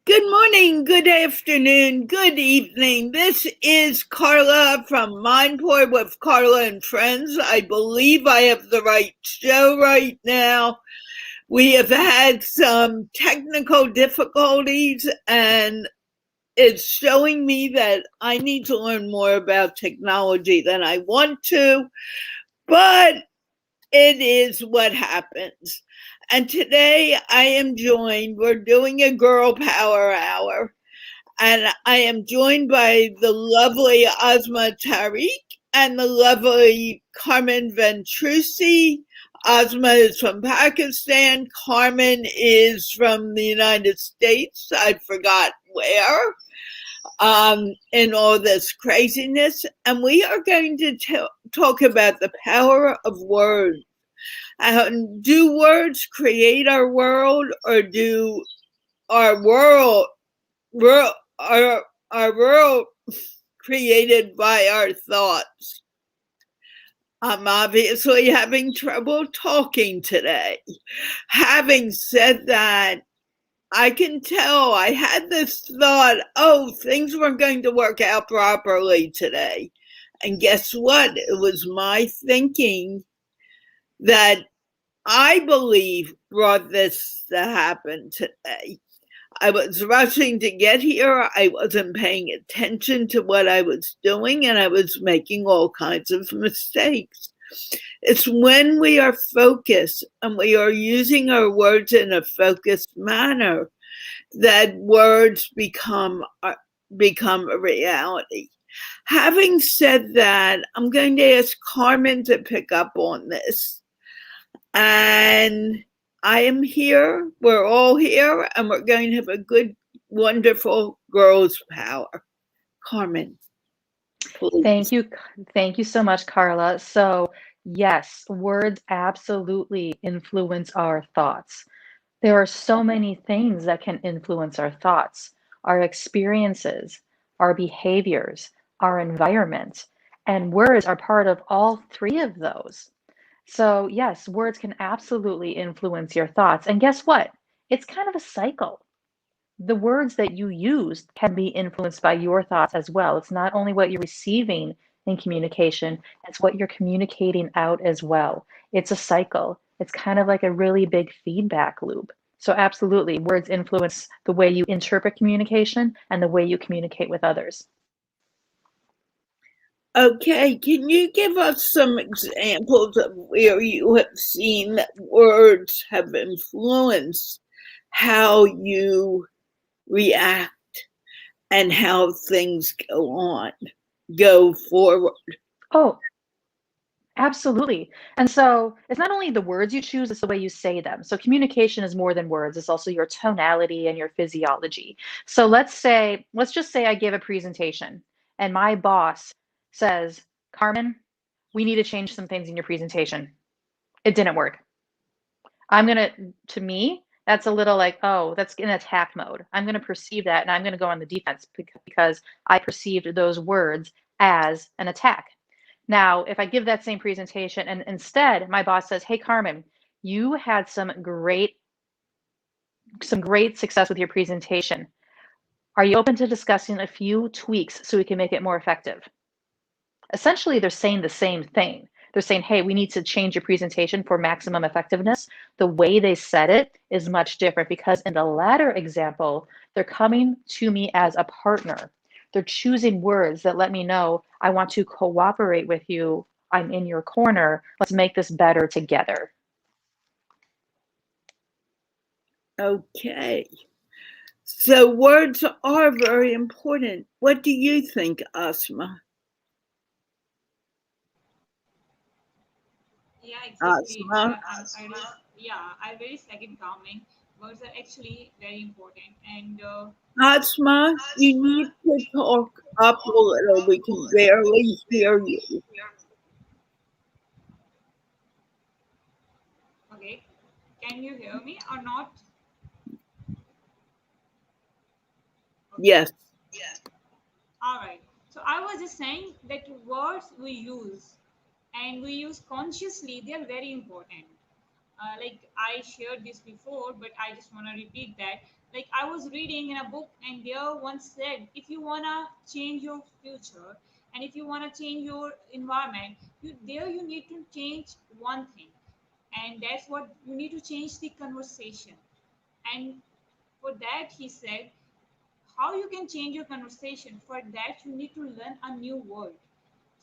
Good morning, good afternoon, good evening. This is Carla from MindPlore with Carla and Friends. I believe I have the right show right now. We have had some technical difficulties, and it's showing me that I need to learn more about technology than I want to, but it is what happens. And today I am joined, we're doing a girl power hour, and I am joined by the lovely Ozma Tariq and the lovely Carmen Ventrusi. Ozma is from Pakistan. Carmen is from the United States. I forgot where, in all this craziness. And we are going to talk about the power of words. Do words create our world, or do our world our world created by our thoughts? I'm obviously having trouble talking today. Having said that, I can tell I had this thought, oh, things weren't going to work out properly today. And guess what? It was my thinking that I believe brought this to happen today. I was rushing to get here. I wasn't paying attention to what I was doing, and I was making all kinds of mistakes. It's when we are focused and we are using our words in a focused manner that words become a reality. Having said that, I'm going to ask Carmen to pick up on this. And I am here, we're all here, and we're going to have a good, wonderful girls' power. Carmen, Thank please. you. Thank you so much, Carla. So, yes, words absolutely influence our thoughts. There are so many things that can influence our thoughts, our experiences, our behaviors, our environment, and words are part of all three of those. So, yes, words can absolutely influence your thoughts. And guess what? It's kind of a cycle. The words that you use can be influenced by your thoughts as well. It's not only what you're receiving in communication, it's what you're communicating out as well. It's a cycle. It's kind of like a really big feedback loop. So, absolutely, words influence the way you interpret communication and the way you communicate with others. Okay, can you give us some examples of where you have seen that words have influenced how you react and how things go forward? Oh, absolutely. And so it's not only the words you choose, it's the way you say them. So communication is more than words, it's also your tonality and your physiology. So let's just say I give a presentation and my boss says, Carmen, we need to change some things in your presentation. It didn't work. To me, that's a little like, oh, that's in attack mode. I'm going to perceive that and I'm going to go on the defense because I perceived those words as an attack. Now, if I give that same presentation and instead my boss says, "Hey Carmen, you had some great success with your presentation. Are you open to discussing a few tweaks so we can make it more effective?" Essentially, they're saying the same thing. They're saying, "Hey, we need to change your presentation for maximum effectiveness." The way they said it is much different because in the latter example, they're coming to me as a partner. They're choosing words that let me know I want to cooperate with you. I'm in your corner. Let's make this better together. Okay. So words are very important. What do you think, Asma? Yeah, exactly. Asma? I very second calming. Words are actually very important, and Asma, you need to talk up a little. We can barely hear you. okay, can you hear me or not? Okay, Yes. all right. So I was just saying that words we use and we use consciously, they are very important. Like I shared this before, but I just want to repeat that. Like I was reading in a book, and there once said, if you wanna change your future, and if you wanna change your environment, you need to change one thing, and that's what you need to change the conversation. And for that, he said, how you can change your conversation? For that, you need to learn a new word.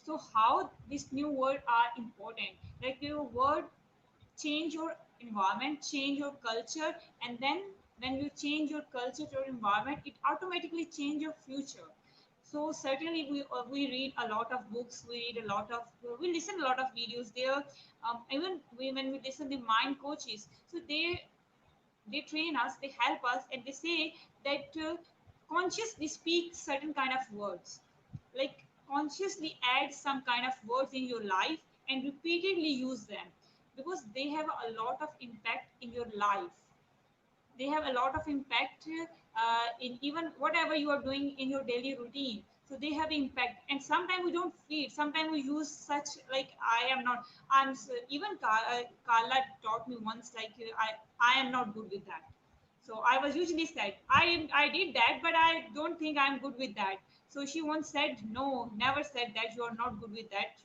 So how this new word are important? Like your word change your environment, change your culture, and then when you change your culture to your environment, it automatically change your future. So certainly we read a lot of books, we read a lot of we listen a lot of videos there. Even when we listen the mind coaches, so they train us, they help us, and they say that consciously speak certain kind of words, like consciously add some kind of words in your life and repeatedly use them, because they have a lot of impact in your life. They have a lot of impact in even whatever you are doing in your daily routine. So they have impact, and sometimes we don't feel, sometimes we use such, like I am not, even Carla taught me once, like I am not good with that. So I was usually said, I did that, but I don't think I'm good with that. So she once said, no, never said that you are not good with that.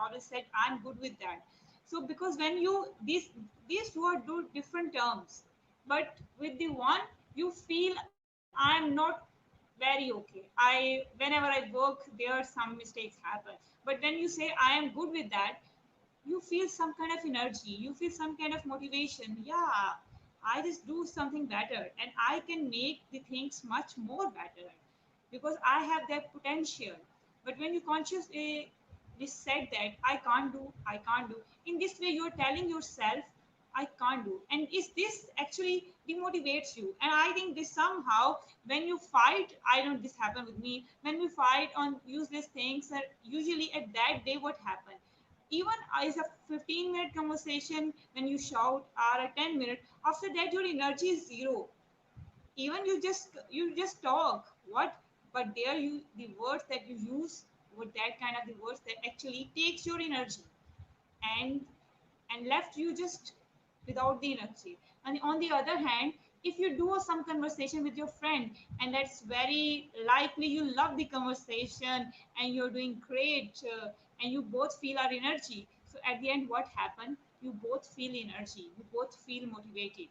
Always said, I'm good with that. So because when you these two are two different terms, but with the one you feel I'm not very okay. Whenever I work, there some mistakes happen. But when you say I am good with that, you feel some kind of energy, you feel some kind of motivation. Yeah, I just do something better, and I can make the things much more better because I have that potential. But when you consciously just said that I can't do, in this way you're telling yourself I can't do, and is this actually demotivates you. And I think this somehow, when you fight, I know this happened with me, when we fight on useless things, usually at that day what happened, even as a 15-minute conversation, when you shout, or a 10-minute, after that your energy is zero. Even you just talk what, but there you, the words that you use, with that kind of the words that actually takes your energy, and left you just without the energy. And on the other hand, if you do some conversation with your friend, and that's very likely you love the conversation and you're doing great, and you both feel our energy, so at the end what happened, you both feel energy, you both feel motivated.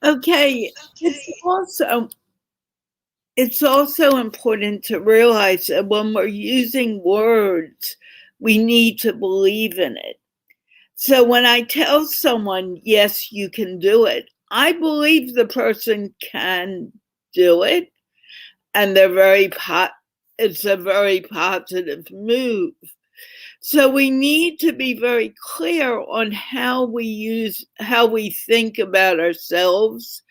Okay, it's also it's also important to realize that when we're using words, we need to believe in it. So when I tell someone, yes, you can do it, I believe the person can do it, and it's a very positive move. So we need to be very clear on how we think about ourselves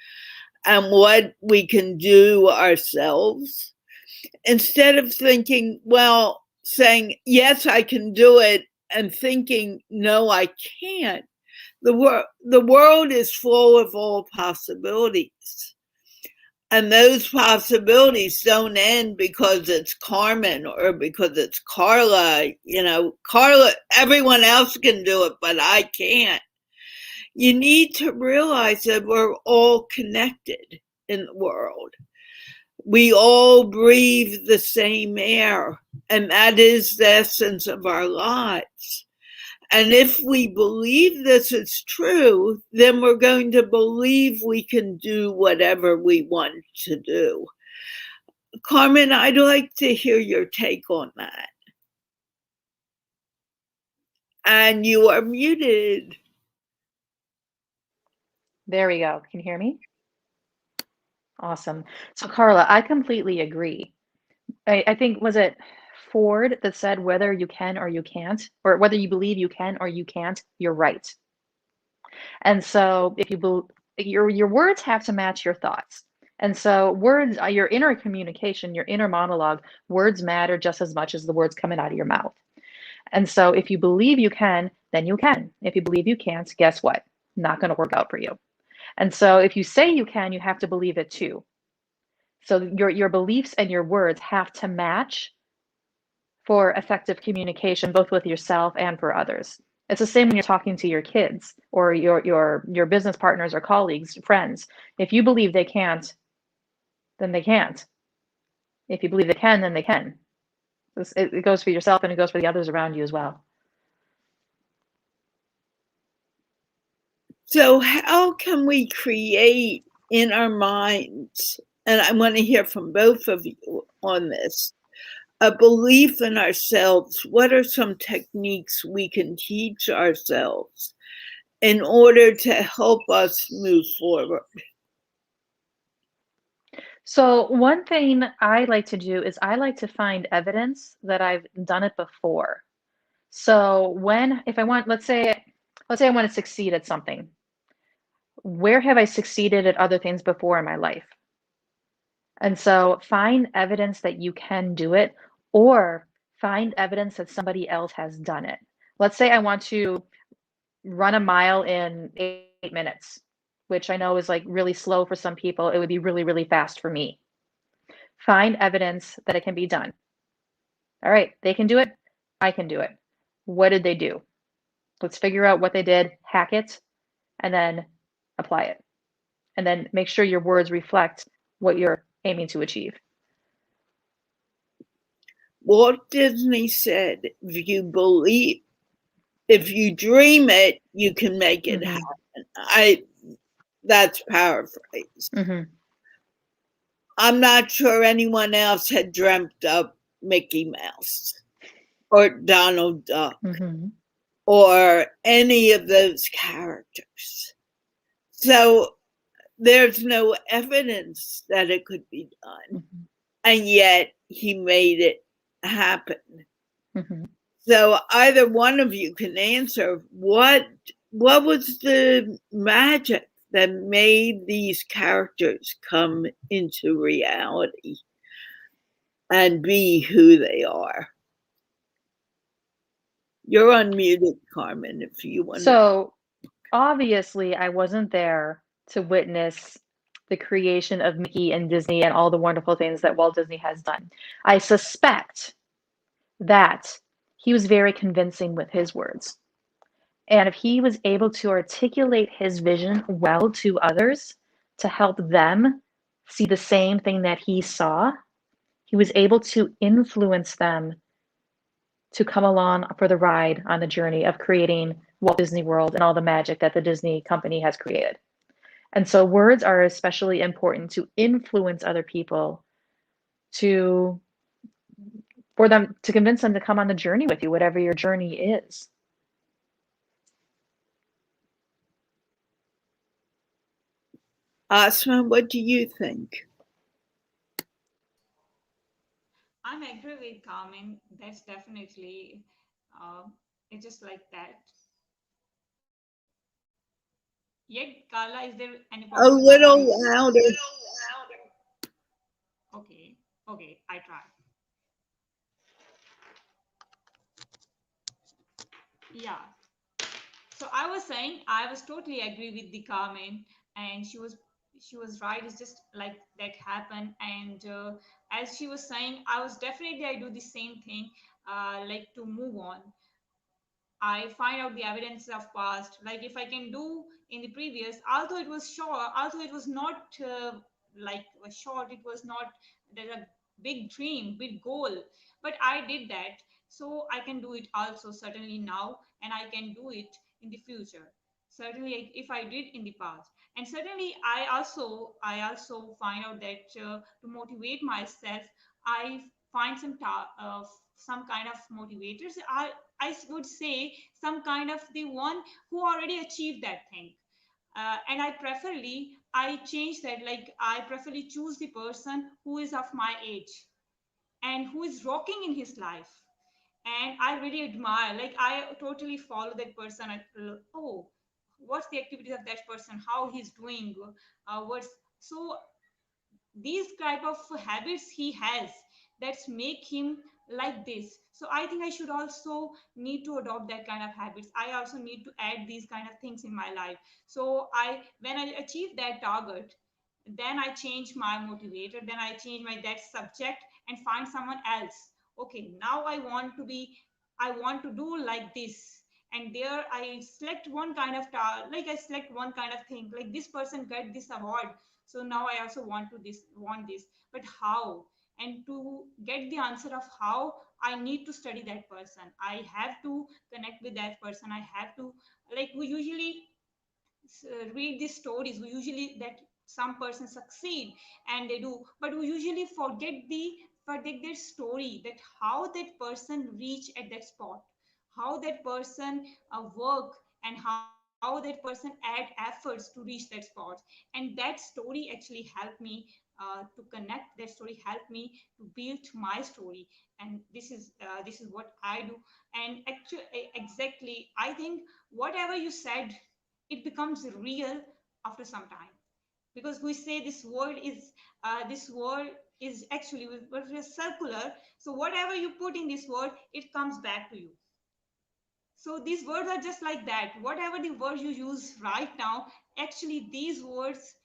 and what we can do ourselves, instead of thinking, well, saying, yes, I can do it, and thinking, no, I can't. The world is full of all possibilities. And those possibilities don't end because it's Carmen or because it's Carla. Carla, everyone else can do it, but I can't. You need to realize that we're all connected in the world. We all breathe the same air, and that is the essence of our lives. And if we believe this is true, then we're going to believe we can do whatever we want to do. Carmen, I'd like to hear your take on that. And you are muted. There we go. Can you hear me? Awesome. So, Carla, I completely agree. I think, was it Ford that said whether you can or you can't, or whether you believe you can or you can't, you're right. And so if you believe, your words have to match your thoughts. And so words are your inner communication, your inner monologue. Words matter just as much as the words coming out of your mouth. And so if you believe you can, then you can. If you believe you can't, guess what? Not going to work out for you. And so if you say you can, you have to believe it too. So your beliefs and your words have to match for effective communication, both with yourself and for others. It's the same when you're talking to your kids or your business partners or colleagues, friends. If you believe they can't, then they can't. If you believe they can, then they can. It goes for yourself and it goes for the others around you as well. So, how can we create in our minds, and I want to hear from both of you on this, a belief in ourselves? What are some techniques we can teach ourselves in order to help us move forward? So one thing I like to do is I like to find evidence that I've done it before. So if I want, let's say I want to succeed at something. Where have I succeeded at other things before in my life? And so find evidence that you can do it, or find evidence that somebody else has done it. Let's say I want to run a mile in 8 minutes, which I know is like really slow for some people. It would be really, really fast for me. Find evidence that it can be done. All right, they can do it. I can do it. What did they do? Let's figure out what they did, hack it, and then apply it. And then make sure your words reflect what you're aiming to achieve. Walt Disney said, if you dream it, you can make it happen. That's paraphrased. Mm-hmm. I'm not sure anyone else had dreamt up Mickey Mouse or Donald Duck or any of those characters. So there's no evidence that it could be done. And yet he made it happen. So either one of you can answer what was the magic that made these characters come into reality and be who they are. You're unmuted, Carmen, if you want to. So obviously, I wasn't there to witness the creation of Mickey and Disney and all the wonderful things that Walt Disney has done. I suspect that he was very convincing with his words. And if he was able to articulate his vision well to others to help them see the same thing that he saw, he was able to influence them to come along for the ride on the journey of creating Walt Disney World and all the magic that the Disney company has created. And so words are especially important to influence other people to for them to convince them to come on the journey with you, whatever your journey is. Asma, what do you think? I'm agree with Carmen. That's definitely, uh, it's just like that. Yet, Carla, is there any A possibility for you? little louder. Okay, okay, I try. Yeah. So I was saying I was totally agree with the Carmen, and she was right. It's just like that happened, and as she was saying, I do the same thing, like to move on. I find out the evidence of past. Like if I can do in the previous, although it was short, although it was not like a short, it was not there's a big dream, big goal, but I did that, so I can do it also certainly now, and I can do it in the future. Certainly, if I did in the past, and certainly I also find out that to motivate myself, I find some kind of motivators. I would say some kind of the one who already achieved that thing. And I change that. Like I preferably choose the person who is of my age and who is rocking in his life. And I really admire, like I totally follow that person. Oh, what's the activities of that person? How he's doing? What's so these type of habits he has that's make him like this. So I think I should also need to adopt that kind of habits. I also need to add these kind of things in my life. So I when I achieve that target, then I change my motivator, then I change my that subject and find someone else okay, now I want to do like this. And there I select one kind of like I select one kind of thing, like this person get this award, so now I also want this. But how? And to get the answer of how, I need to study that person, I have to connect with that person, I have to, like we usually read these stories, we usually that some person succeed and they do, but we usually forget their story, that how that person reach at that spot, how that person work, and how that person add efforts to reach that spot. And that story actually helped me to connect, that story helped me to build my story. And this is what I do. And actually, exactly, I think whatever you said, it becomes real after some time, because we say this word is actually circular. So whatever you put in this word, it comes back to you. So these words are just like that, whatever the words you use right now, actually these words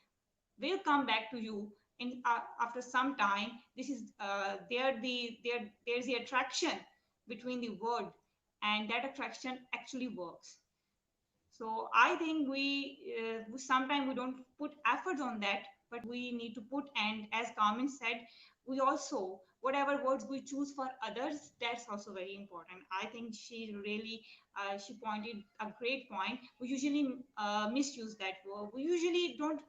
will come back to you in after some time. This is there's the attraction between the word, and that attraction actually works. So I think we sometimes we don't put efforts on that, but we need to put. And as Carmen said, we also, whatever words we choose for others, that's also very important. I think she really she pointed a great point. We usually misuse that word. We usually don't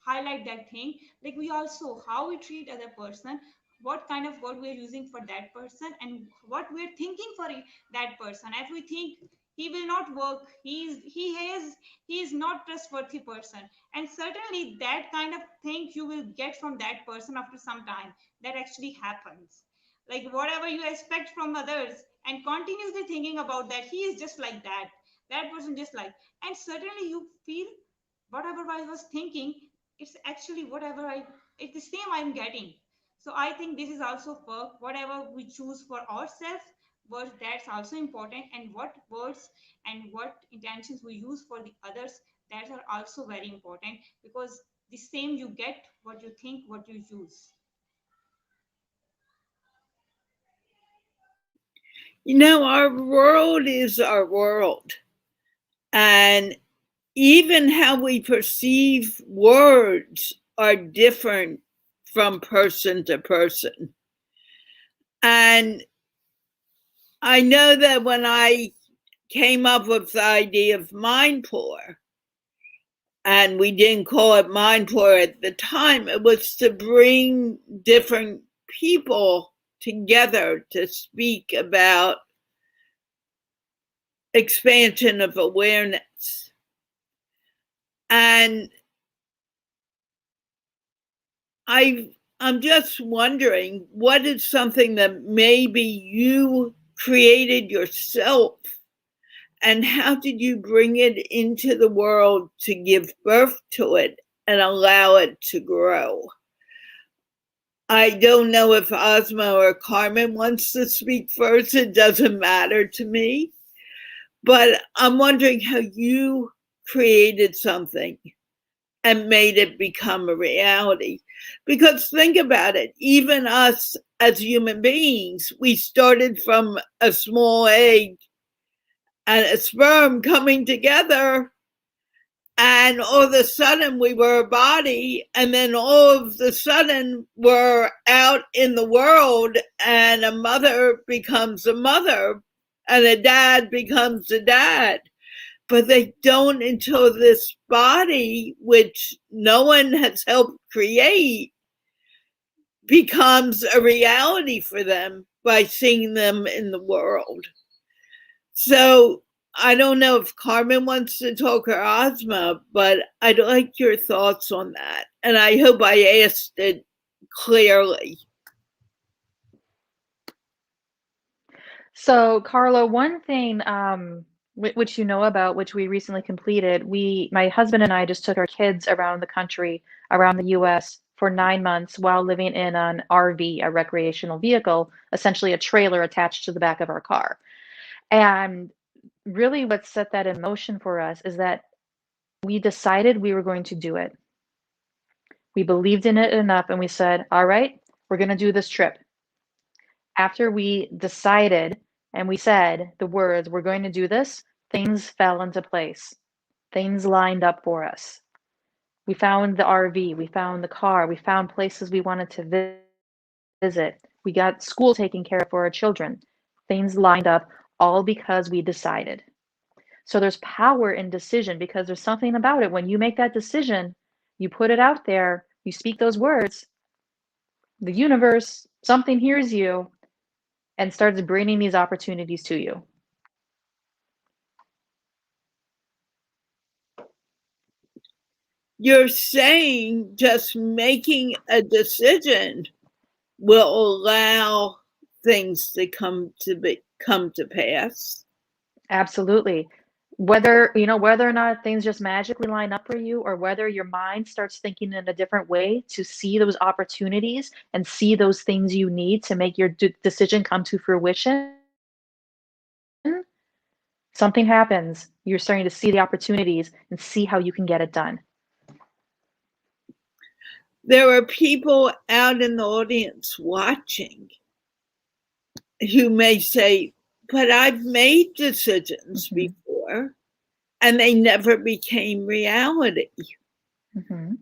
highlight that thing. Like we also, how we treat other person, what kind of word we are using for that person, and what we're thinking for that person. If we think he will not work, he is not trustworthy person, and certainly that kind of thing you will get from that person after some time. That actually happens. Like whatever you expect from others and continuously thinking about that, he is just like that, that person just like, and certainly you feel whatever I was thinking, it's actually whatever it's the same I'm getting. So I think this is also for whatever we choose for ourselves, words, that's also important. And what words and what intentions we use for the others, that are also very important, because the same you get what you think, what you use. Our world is our world. And even how we perceive words are different from person to person. And I know that when I came up with the idea of MindPlore, and we didn't call it MindPlore at the time, it was to bring different people together to speak about expansion of awareness. And I'm just wondering, what is something that maybe you created yourself, and how did you bring it into the world to give birth to it and allow it to grow? I don't know if Ozma or Carmen wants to speak first. It doesn't matter to me. But I'm wondering how you created something and made it become a reality. Because think about it, even us as human beings, we started from a small egg and a sperm coming together, and all of a sudden we were a body, and then all of a sudden we're out in the world, and a mother becomes a mother, and a dad becomes a dad. But they don't until this body, which no one has helped create, becomes a reality for them by seeing them in the world. So I don't know if Carmen wants to talk or Ozma, but I'd like your thoughts on that. And I hope I asked it clearly. So, Carla, one thing which you know about, which we recently completed, my husband and I just took our kids around the country, around the US for 9 months while living in an RV, a recreational vehicle, essentially a trailer attached to the back of our car. And really, what set that in motion for us is that we decided we were going to do it. We believed in it enough and we said, all right, we're going to do this trip. After we decided and we said the words, we're going to do this, things fell into place. Things lined up for us. We found the RV, we found the car, we found places we wanted to visit. We got school taken care of for our children. Things lined up all because we decided. So there's power in decision because there's something about it. When you make that decision, you put it out there, you speak those words, the universe, something hears you and starts bringing these opportunities to you. You're saying just making a decision will allow things to come to pass. Absolutely. Whether or not things just magically line up for you, or whether your mind starts thinking in a different way to see those opportunities and see those things you need to make your decision come to fruition, something happens. You're starting to see the opportunities and see how you can get it done. There are people out in the audience watching who may say, but I've made decisions Mm-hmm. before and they never became reality. Mm-hmm.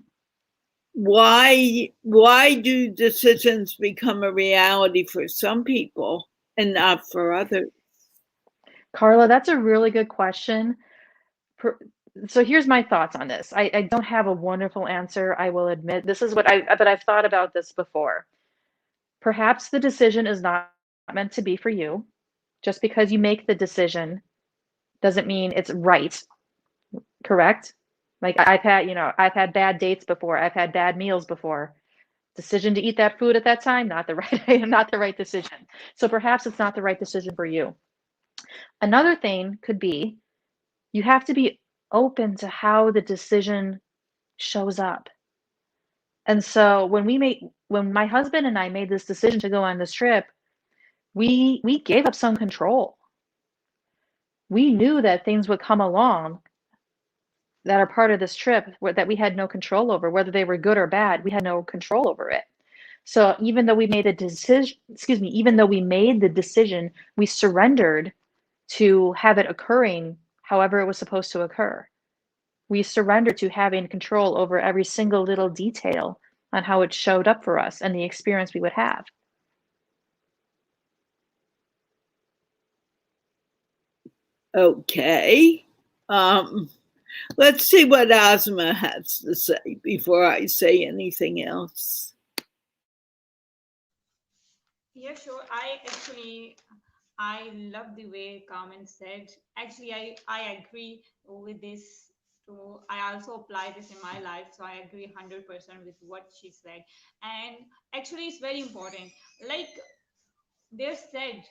Why do decisions become a reality for some people and not for others? Carla, that's a really good question. So here's my thoughts on this. I don't have a wonderful answer, I will admit. This is but I've thought about this before. Perhaps the decision is not meant to be for you. Just because you make the decision doesn't mean it's right, correct? Like I've had bad dates before. I've had bad meals before. Decision to eat that food at that time, not the right not the right decision. So perhaps it's not the right decision for you. Another thing could be you have to be open to how the decision shows up. And so when my husband and I made this decision to go on this trip, we gave up some control. We knew that things would come along that are part of this trip that we had no control over, whether they were good or bad, we had no control over it. So even though we made the decision, even though we made the decision, we surrendered to have it occurring however it was supposed to occur. We surrendered to having control over every single little detail on how it showed up for us and the experience we would have. Okay. Um, let's see what Ozma has to say before I say anything else. Yeah, sure. I love the way Carmen said. Actually, I agree with this too. I also apply this in my life, so I agree 100% with what she said. And actually, it's very important. Like they said,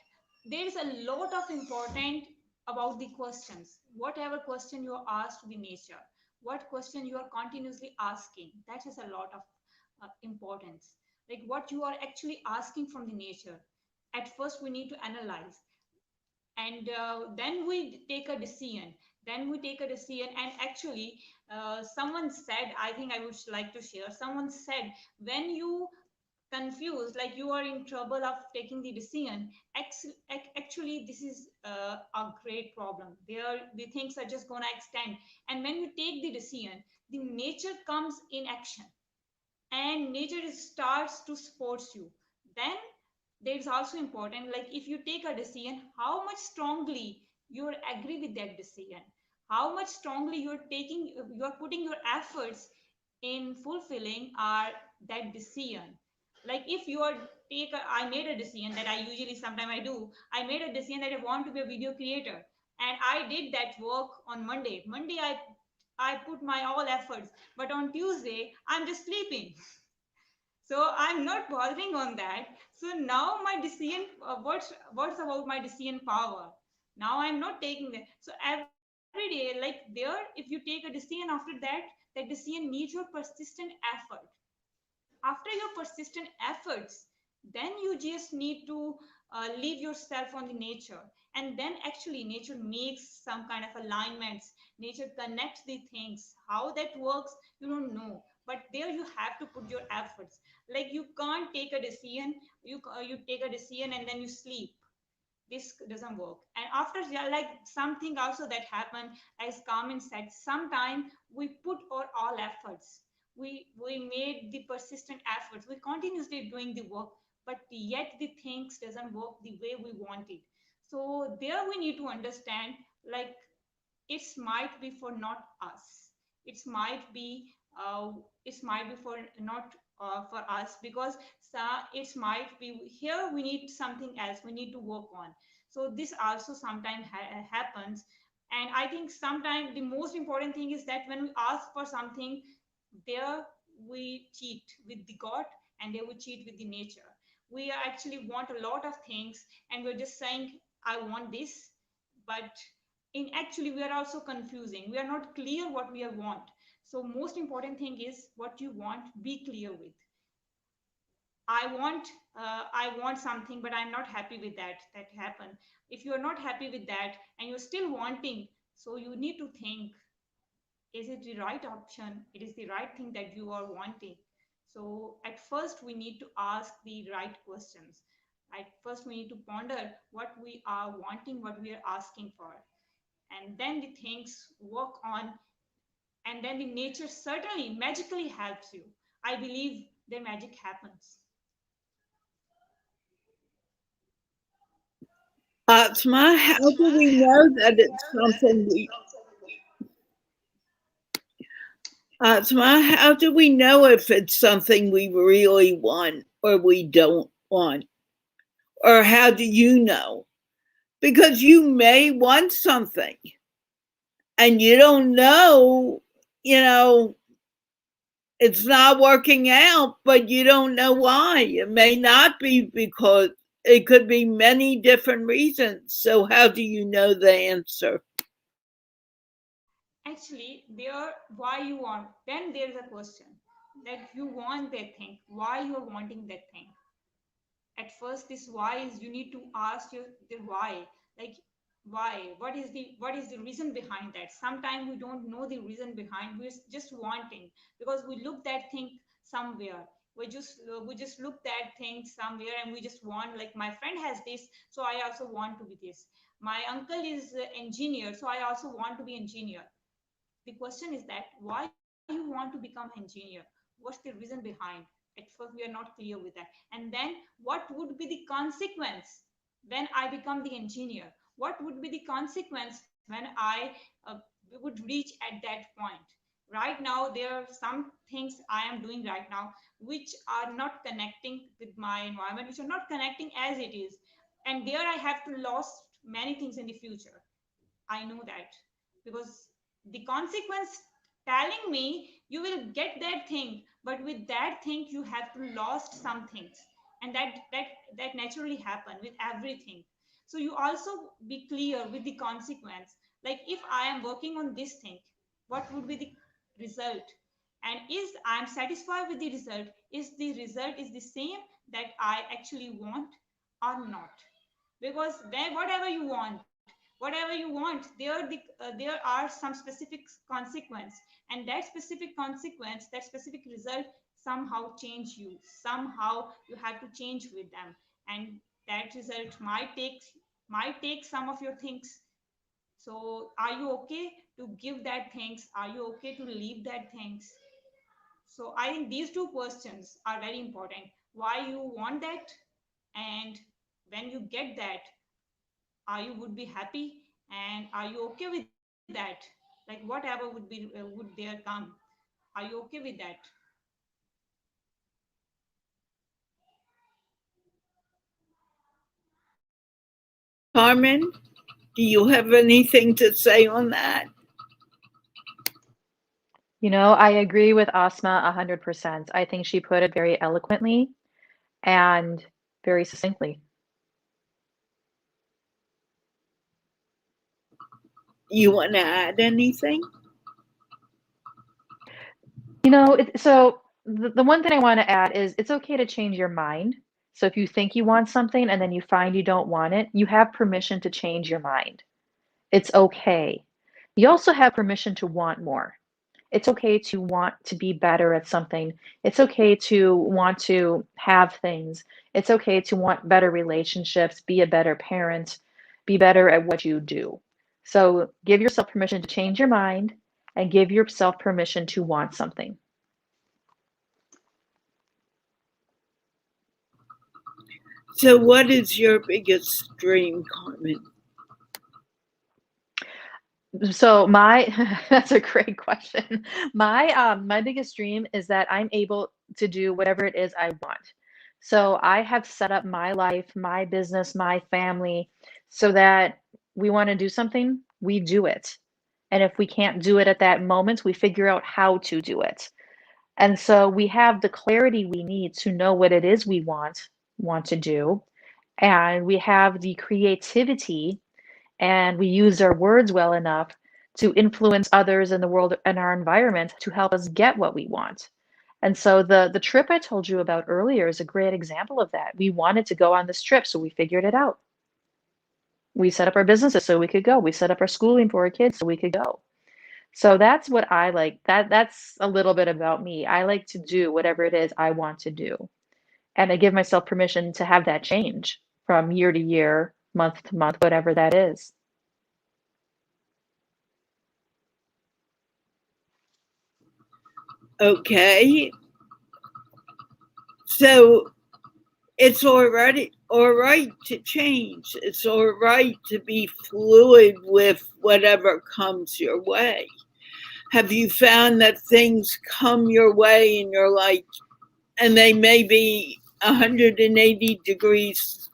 there is a lot of important about the questions. Whatever question you are asked to the nature, what question you are continuously asking, that has a lot of importance. Like what you are actually asking from the nature. At first, we need to analyze, and then we take a decision. And actually, someone said, I think I would like to share. Someone said, when you confused, like you are in trouble of taking the decision, actually this is a great problem. There the things are just going to extend, and when you take the decision, the nature comes in action, and nature starts to support you. Then there's also important, like if you take a decision, how much strongly you agree with that decision, how much strongly you're putting your efforts in fulfilling that decision. Like if you are I made a decision that I usually sometimes I do. I made a decision that I want to be a video creator, and I did that work on Monday. I put my all efforts, but on Tuesday I'm just sleeping. So I'm not bothering on that. So now my decision, what's about my decision power? Now I'm not taking that. So every day, like there, if you take a decision after that, that decision needs your persistent effort. After your persistent efforts, then you just need to leave yourself on the nature, and then actually nature makes some kind of alignments. Nature connects the things. How that works, you don't know, but there you have to put your efforts. Like you can't take a decision, you take a decision and then you sleep. This doesn't work. And after, yeah, like something also that happened, as Carmen said, sometime we put our all efforts, we made the persistent efforts, we continuously doing the work, but yet the things doesn't work the way we want it. So there we need to understand, like, it's might be for not us, it's might be it might be for not for us, because it might be here we need something else we need to work on. So this also sometimes happens. And I think sometimes the most important thing is that when we ask for something, there we cheat with the god, and there we cheat with the nature. We actually want a lot of things, and we're just saying, I want this, but in actually we are also confusing, we are not clear what we want. So most important thing is what you want, be clear with. I want something, but I'm not happy with that happened. If you're not happy with that and you're still wanting, so you need to think, is it the right option, it is the right thing that you are wanting. So at first we need to ask the right questions. At first we need to ponder what we are wanting, what we are asking for, and then the things work on, and then the nature certainly magically helps you. I believe the magic happens. Atma, how do we know that it's something we Atma, how do we know if it's something we really want or we don't want? Or how do you know? Because you may want something and you don't know, you know, it's not working out, but you don't know why. It may not be because it could be many different reasons. So, how do you know the answer? Actually, there, why you want, then there's a question that you want that thing, why you're wanting that thing. At first this why is, you need to ask your the why, like, why, what is the reason behind that. Sometimes we don't know the reason behind, we're just wanting because we look that thing somewhere. We just look that thing somewhere and we just want, like, my friend has this, so I also want to be this. My uncle is engineer, so I also want to be engineer. The question is that why you want to become engineer, what's the reason behind. At first we are not clear with that. And then what would be the consequence when I become the engineer, what would be the consequence when I would reach at that point. Right now there are some things I am doing right now which are not connecting with my environment, which are not connecting as it is, and there I have to lose many things in the future. I know that, because the consequence telling me you will get that thing, but with that thing you have to lost some things, and that naturally happen with everything. So you also be clear with the consequence. Like, if I am working on this thing, what would be the result? And is I am satisfied with the result? Is the result is the same that I actually want or not? Because then whatever you want, there are some specific consequence, and that specific consequence, that specific result somehow change you, somehow you have to change with them. And that result might take some of your things. So are you okay to give that things, are you okay to leave that things? So I think these two questions are very important. Why you want that, and when you get that, are you would be happy, and are you okay with that? Like whatever would there come, are you okay with that? Carmen, do you have anything to say on that? You know, I agree with Asma 100%. I think she put it very eloquently and very succinctly. You want to add anything? You know, so the one thing I want to add is it's okay to change your mind. So if you think you want something and then you find you don't want it, you have permission to change your mind. It's okay. You also have permission to want more. It's okay to want to be better at something. It's okay to want to have things. It's okay to want better relationships, be a better parent, be better at what you do. So give yourself permission to change your mind and give yourself permission to want something. So, what is your biggest dream, Carmen? So my that's a great question. My biggest dream is that I'm able to do whatever it is I want. So I have set up my life, my business, my family so that we want to do something, we do it. And if we can't do it at that moment, we figure out how to do it. And so we have the clarity we need to know what it is we want to do, and we have the creativity and we use our words well enough to influence others in the world and our environment to help us get what we want. And so the trip I told you about earlier is a great example of that. We wanted to go on this trip, so we figured it out. We set up our businesses so we could go. We set up our schooling for our kids so we could go. So that's what I like. That's a little bit about me. I like to do whatever it is I want to do. And I give myself permission to have that change from year to year, month to month, whatever that is. Okay. So, it's already all right to change. It's all right to be fluid with whatever comes your way. Have you found that things come your way and you're like, and they may be 180 degrees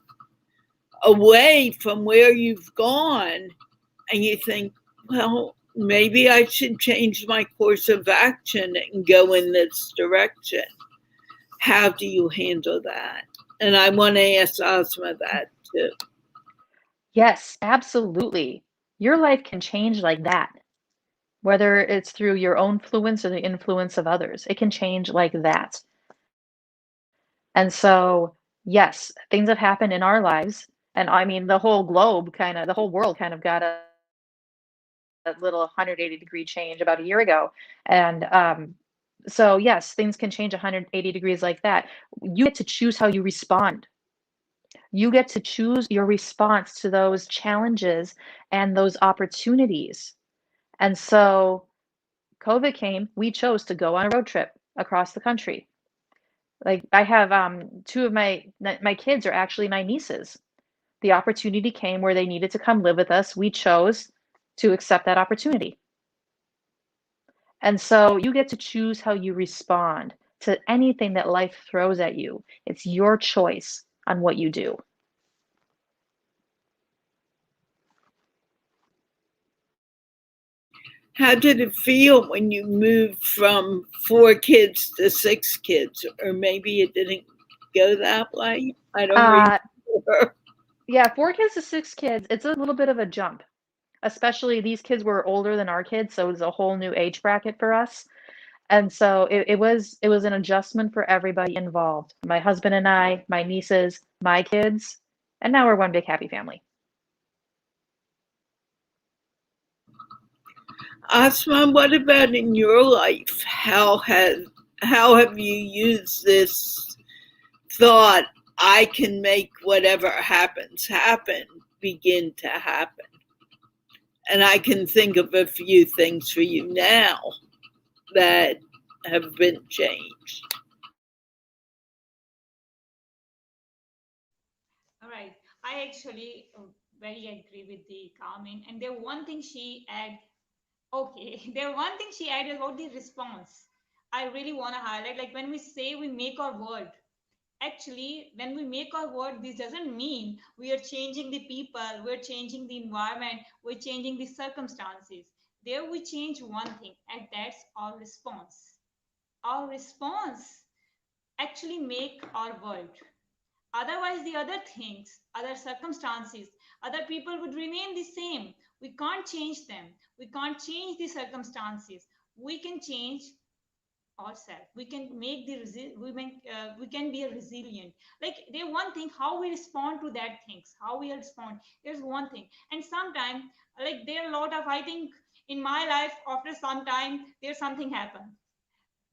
away from where you've gone, and you think, well, maybe I should change my course of action and go in this direction? How do you handle that? And I want to ask Asma that too. Yes, absolutely. Your life can change like that, whether it's through your own influence or the influence of others. It can change like that. And so, yes, things have happened in our lives. And I mean, the whole globe kind of, the whole world kind of got a little 180-degree change about a year ago. And so, yes, things can change 180 degrees like that. You get to choose how you respond. You get to choose your response to those challenges and those opportunities. And so COVID came, we chose to go on a road trip across the country. Like I have two of my kids are actually my nieces. The opportunity came where they needed to come live with us. We chose to accept that opportunity. And so you get to choose how you respond to anything that life throws at you. It's your choice on what you do. How did it feel when you moved from 4 kids to 6 kids? Or maybe it didn't go that way. I don't Uh, remember. yeah, 4 kids to 6 kids, it's a little bit of a jump. Especially these kids were older than our kids, so it was a whole new age bracket for us. And so it was an adjustment for everybody involved. My husband and I, my nieces, my kids, and now we're one big happy family. Asma, what about in your life? How have you used this thought, I can make whatever happens happen, begin to happen? And I can think of a few things for you now that have been changed. All right. I actually very agree with the Carmen. And there one thing she add. Okay, there one thing she added about the response. I really want to highlight. Like when we say we make our word, actually, when we make our word, this doesn't mean we are changing the people, we're changing the environment, we're changing the circumstances. There we change one thing, and that's our response. Our response actually make our world. Otherwise, the other things, other circumstances, other people would remain the same. We can't change them. We can't change the circumstances. We can change ourselves. We can make the we can be a resilient. Like there one thing, how we respond to that things, how we respond. There's one thing, and sometimes like there are a lot of, I think In my life, after some time, there's something happen.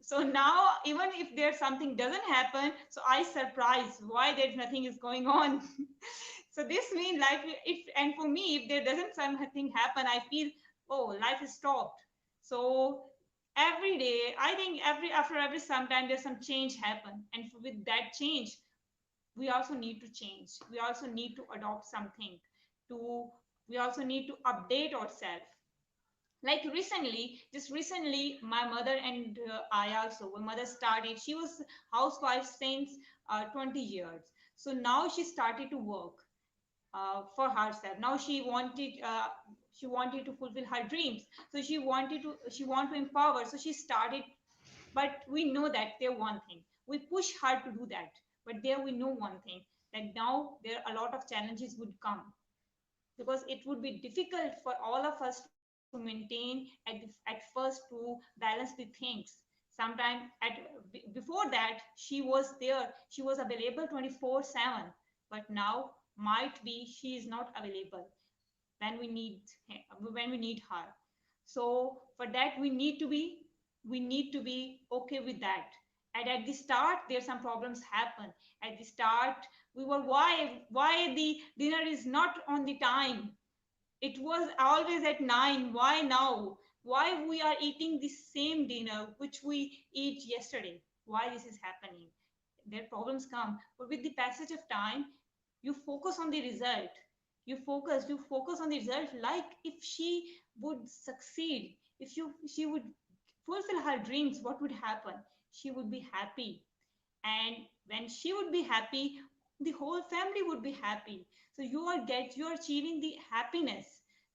So now, even if there's something doesn't happen, so I surprise why there's nothing is going on. So this means life, if and for me, if there doesn't something happen, I feel, oh, life is stopped. So every day, I think every after every sometime there's some change happen, and with that change, we also need to change. We also need to adopt something. To we also need to update ourselves. Like recently, just recently, my mother and I also, my mother started, she was housewife since 20 years. So now she started to work for herself. Now she wanted to fulfill her dreams. So she want to empower, so she started. But we know that there one thing, we push her to do that. But there we know one thing, that now there a lot of challenges would come, because it would be difficult for all of us to maintain at first to balance the things. Sometime before that, she was there, she was available 24/7, but now might be she is not available when we need when we need her. So for that, we need to be okay with that. And at the start, there some problems happen. At the start, we were, why the dinner is not on the time, it was always at 9, why now, why we are eating the same dinner which we eat yesterday, why this is happening. Their problems come, but with the passage of time, you focus on the result. You focus on the result. Like if she would succeed, if she would fulfill her dreams, what would happen? She would be happy. And when she would be happy, the whole family would be happy. So you're achieving the happiness.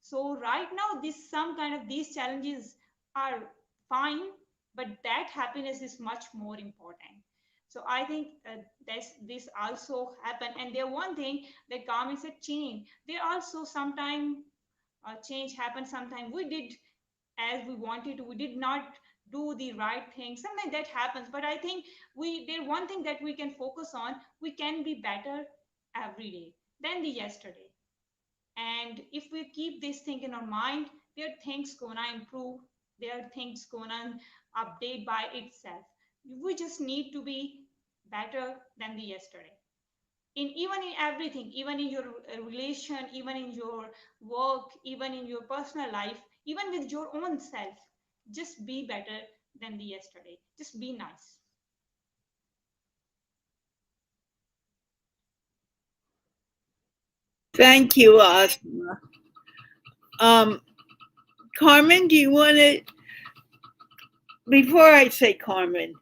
So right now, this some kind of these challenges are fine, but that happiness is much more important. So I think this also happened. And there one thing that Carmen said, change. There also sometime change happened. Sometime we did as we wanted to, we did not do the right thing, sometimes that happens. But I think we there one thing that we can focus on, we can be better every day than the yesterday. And if we keep this thing in our mind, there are things gonna improve, there are things gonna update by itself. We just need to be better than the yesterday, in even in everything, even in your relation, even in your work, even in your personal life, even with your own self. Just be better than the yesterday, just be nice. Thank you, Asma. Um, Carmen, do you want to, before I say Carmen,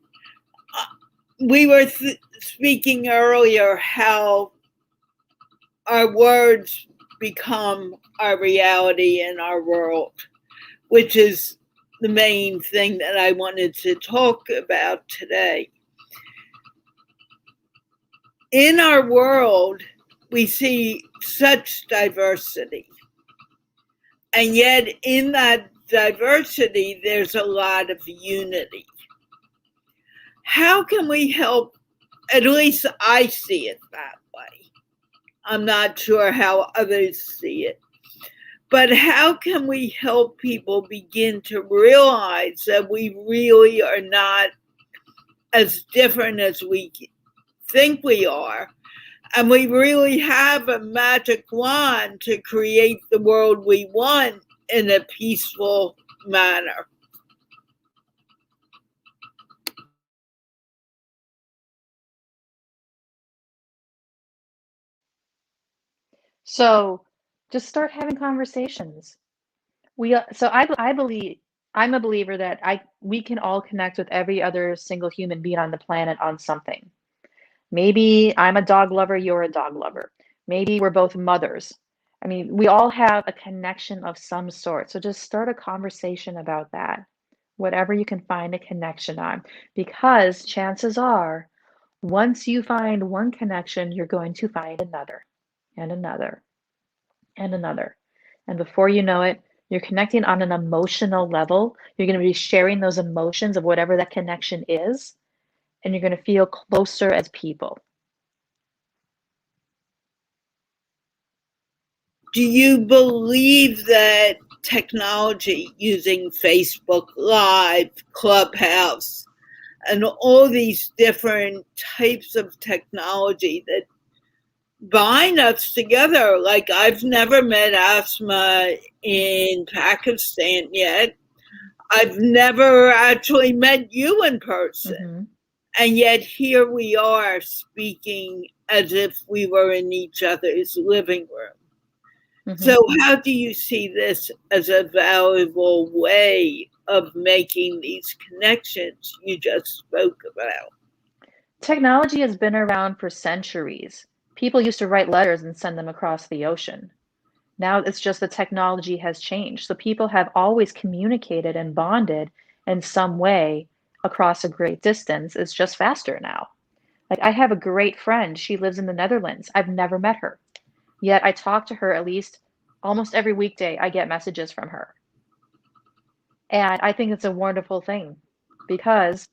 we were speaking earlier how our words become our reality in our world, which is the main thing that I wanted to talk about today. In our world, we see such diversity. And yet, in that diversity, there's a lot of unity. How can we help? At least I see it that way. I'm not sure how others see it. But how can we help people begin to realize that we really are not as different as we think we are? And we really have a magic wand to create the world we want in a peaceful manner. So just start having conversations. I believe I'm a believer that I we can all connect with every other single human being on the planet on something. Maybe I'm a dog lover, you're a dog lover. Maybe we're both mothers. I mean, we all have a connection of some sort. So just start a conversation about that. Whatever you can find a connection on. Because chances are, once you find one connection, you're going to find another and another and another. And before you know it, you're connecting on an emotional level. You're going to be sharing those emotions of whatever that connection is, and you're going to feel closer as people. Do you believe that technology using Facebook Live, Clubhouse, and all these different types of technology that bind us together. Like, I've never met Asma in Pakistan yet. I've never actually met you in person. Mm-hmm. And yet here we are speaking as if we were in each other's living room. Mm-hmm. So, how do you see this as a valuable way of making these connections you just spoke about? Technology has been around for centuries. People used to write letters and send them across the ocean. Now it's just the technology has changed. So people have always communicated and bonded in some way across a great distance. It's just faster now. Like I have a great friend. She lives in the Netherlands. I've never met her. Yet I talk to her at least almost every weekday. I get messages from her. And I think it's a wonderful thing because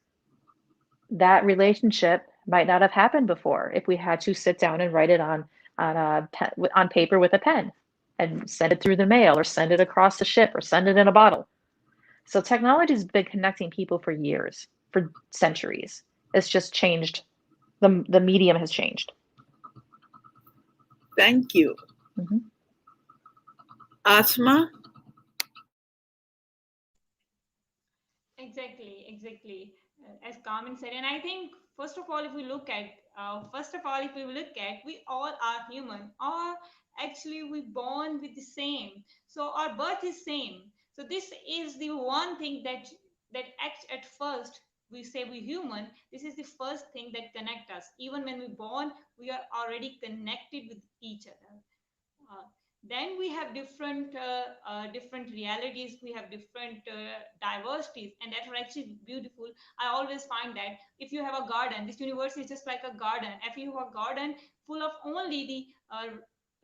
that relationship might not have happened before if we had to sit down and write it on paper with a pen and send it through the mail or send it across the ship or send it in a bottle. So technology has been connecting people for years, for centuries. It's just changed. The medium has changed. Thank you. Hmm. Asma? Exactly, exactly. As Carmen said, and I think first of all, if we look at, we all are human, or actually we born with the same. So our birth is same. So this is the one thing that acts at first. We say we human. This is the first thing that connect us. Even when we born, we are already connected with each other. uh, then we have different realities, we have different diversities, and that are actually beautiful. I always find that if you have a garden, this universe is just like a garden. If you have a garden full of only the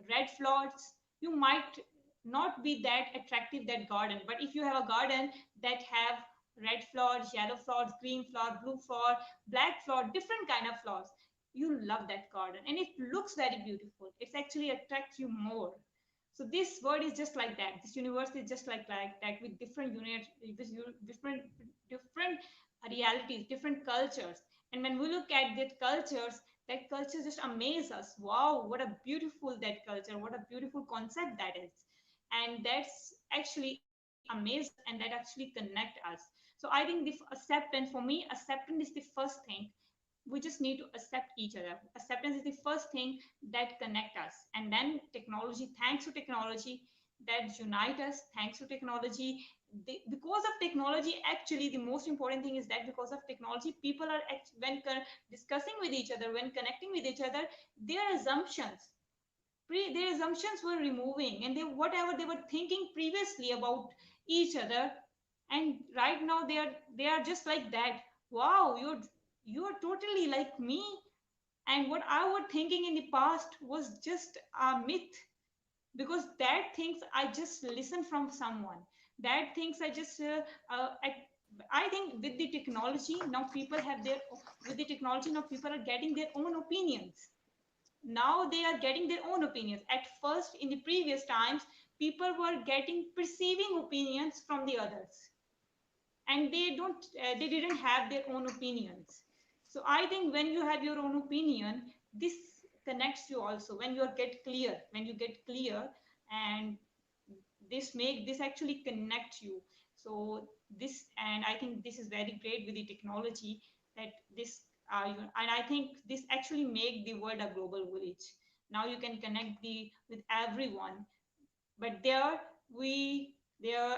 red flowers, you might not be that attractive, that garden. But if you have a garden that have red flowers, yellow flowers, green flower, blue flower, black flower, different kind of flowers, you love that garden and it looks very beautiful. It actually attracts you more. So this world is just like that. This universe is just like that, with different units, different realities, different cultures. And when we look at that culture just amazes us. Wow, what a beautiful that culture, what a beautiful concept that is. And that's actually amaze us and that actually connect us. So I think the acceptance, for me, acceptance is the first thing. We just need to accept each other. Acceptance is the first thing that connect us, and then technology, thanks to technology, that unite us. Thanks to technology, because of technology, actually the most important thing is that because of technology, people are discussing with each other, when connecting with each other, their assumptions their assumptions were removing, and they whatever they were thinking previously about each other, and right now they are just like that. Wow, you're totally like me, and what I was thinking in the past was just a myth, because that things I just listen from someone, that things I just I think with the technology now people have their with the technology now people are getting their own opinions. Now they are getting their own opinions. At first, in the previous times, people were getting perceiving opinions from the others, and they didn't have their own opinions. So I think when you have your own opinion, this connects you also. When you get clear, and this actually connects you. So this, and I think this is very great with the technology, that this and I think this actually make the world a global village. Now you can connect the with everyone. But there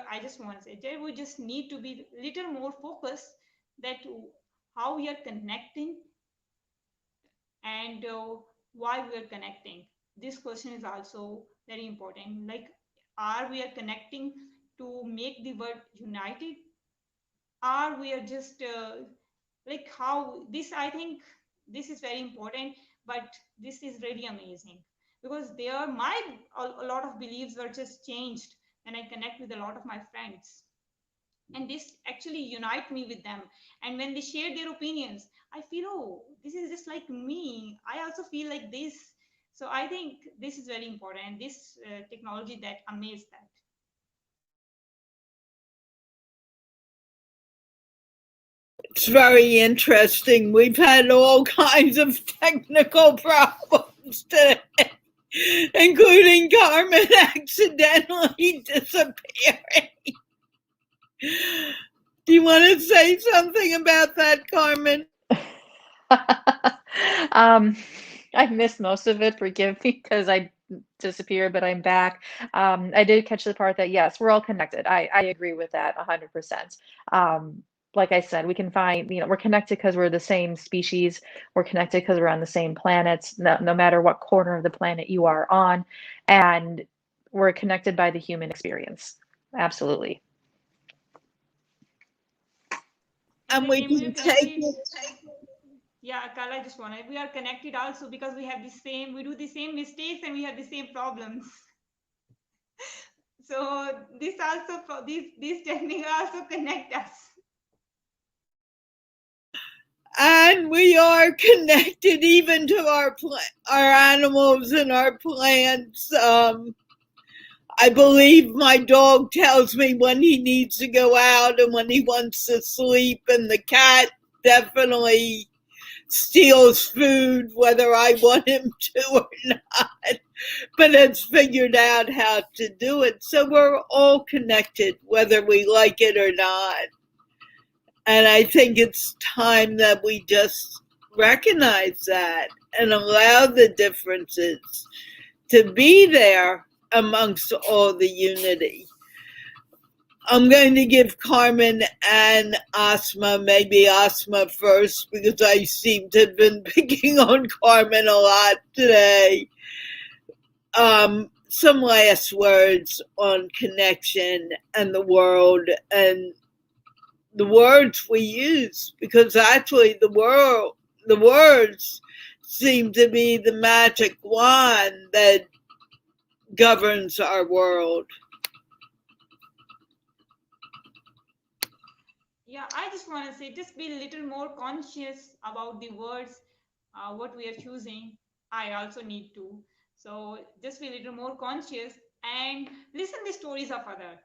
I just want to say, there we just need to be little more focused, that how we are connecting, and why we are connecting. This question is also very important. Like, are we are connecting to make the world united? Are we are just like how this? I think this is very important, but this is really amazing, because there my a lot of beliefs were just changed when I connect with a lot of my friends, and this actually unite me with them. And when they share their opinions, I feel, oh, this is just like me, I also feel like this. So I think this is very important, this technology that amazed that. It's very interesting. We've had all kinds of technical problems today, including Carmen accidentally disappearing. Do you want to say something about that, Carmen? I missed most of it. Forgive me because I disappeared, but I'm back. I did catch the part that yes, we're all connected. I agree with that 100%. Like I said, we can find, we're connected because we're the same species. We're connected because we're on the same planets, no matter what corner of the planet you are on. And we're connected by the human experience. Absolutely. And we And we are can take connected. Yeah, Carla, I just wanted. We are connected also because we have the same. We do the same mistakes and we have the same problems. So this also these techniques also connect us. and we are connected even to our animals and our plants. I believe my dog tells me when he needs to go out and when he wants to sleep, and the cat definitely steals food whether I want him to or not, but has figured out how to do it. So we're all connected whether we like it or not. And I think it's time that we just recognize that and allow the differences to be there amongst all the unity. I'm going to give Carmen and Asma, maybe Asma first, because I seem to have been picking on Carmen a lot today. Some last words on connection and the world and the words we use, because actually the words seem to be the magic wand that governs our world. Yeah, I just want to say, just be a little more conscious about the words, what we are choosing. I also need to. So just be a little more conscious and listen the stories of other.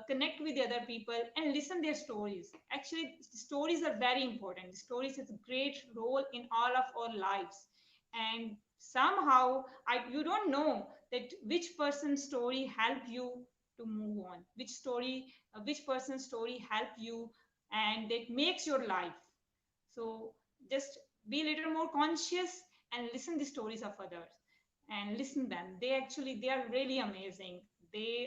Connect with the other people and listen their stories. Actually, stories are very important. Stories has a great role in all of our lives. And somehow, you don't know that which person's story help you to move on, which person's story help you and it makes your life. So just be a little more conscious and listen the stories of others and listen them. They are really amazing.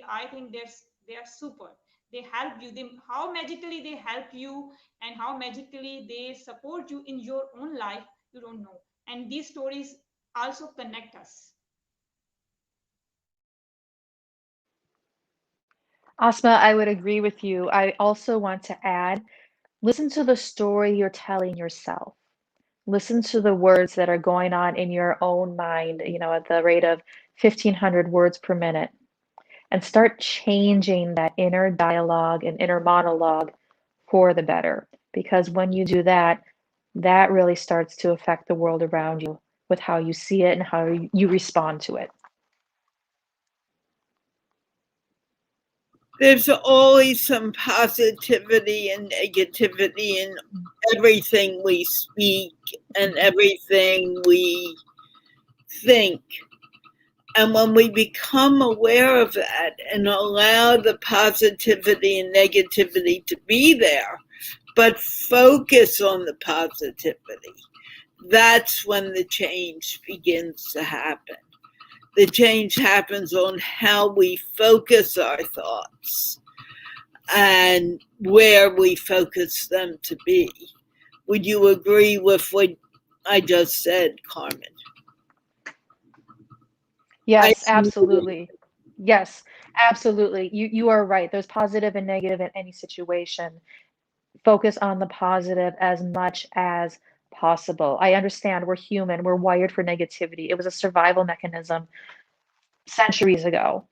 I think they are super. They help you. How magically they help you and how magically they support you in your own life, you don't know. And these stories also connect us. Asma, I would agree with you. I also want to add, listen to the story you're telling yourself. Listen to the words that are going on in your own mind, at the rate of 1,500 words per minute, and start changing that inner dialogue and inner monologue for the better. Because when you do that, that really starts to affect the world around you with how you see it and how you respond to it. There's always some positivity and negativity in everything we speak and everything we think. And when we become aware of that and allow the positivity and negativity to be there, but focus on the positivity, that's when the change begins to happen. The change happens on how we focus our thoughts and where we focus them to be. Would you agree with what I just said, Carmen? Yes, absolutely. Yes, absolutely. You are right. There's positive and negative in any situation. Focus on the positive as much as possible. I understand we're human, we're wired for negativity. It was a survival mechanism centuries ago.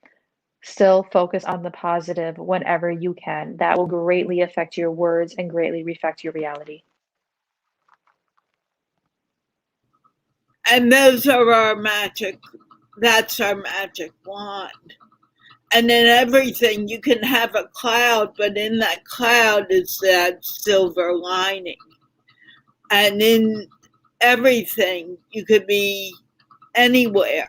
Still focus on the positive whenever you can. That will greatly affect your words and greatly affect your reality. And those are our magic, that's our magic wand. And in everything, you can have a cloud, but in that cloud is that silver lining. And in everything, you could be anywhere.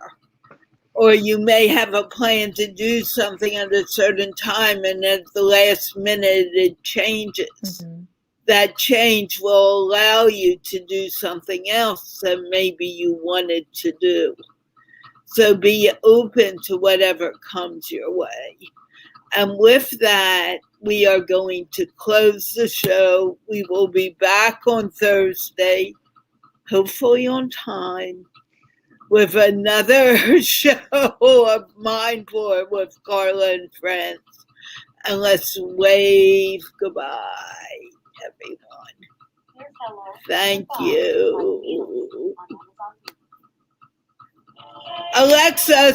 Or you may have a plan to do something at a certain time, and at the last minute it changes. Mm-hmm. That change will allow you to do something else that maybe you wanted to do. So be open to whatever comes your way. And with that, we are going to close the show. We will be back on Thursday, hopefully on time, with another show of MindPlore with Carla and Friends. And let's wave goodbye, everyone. Thank you. Alexa,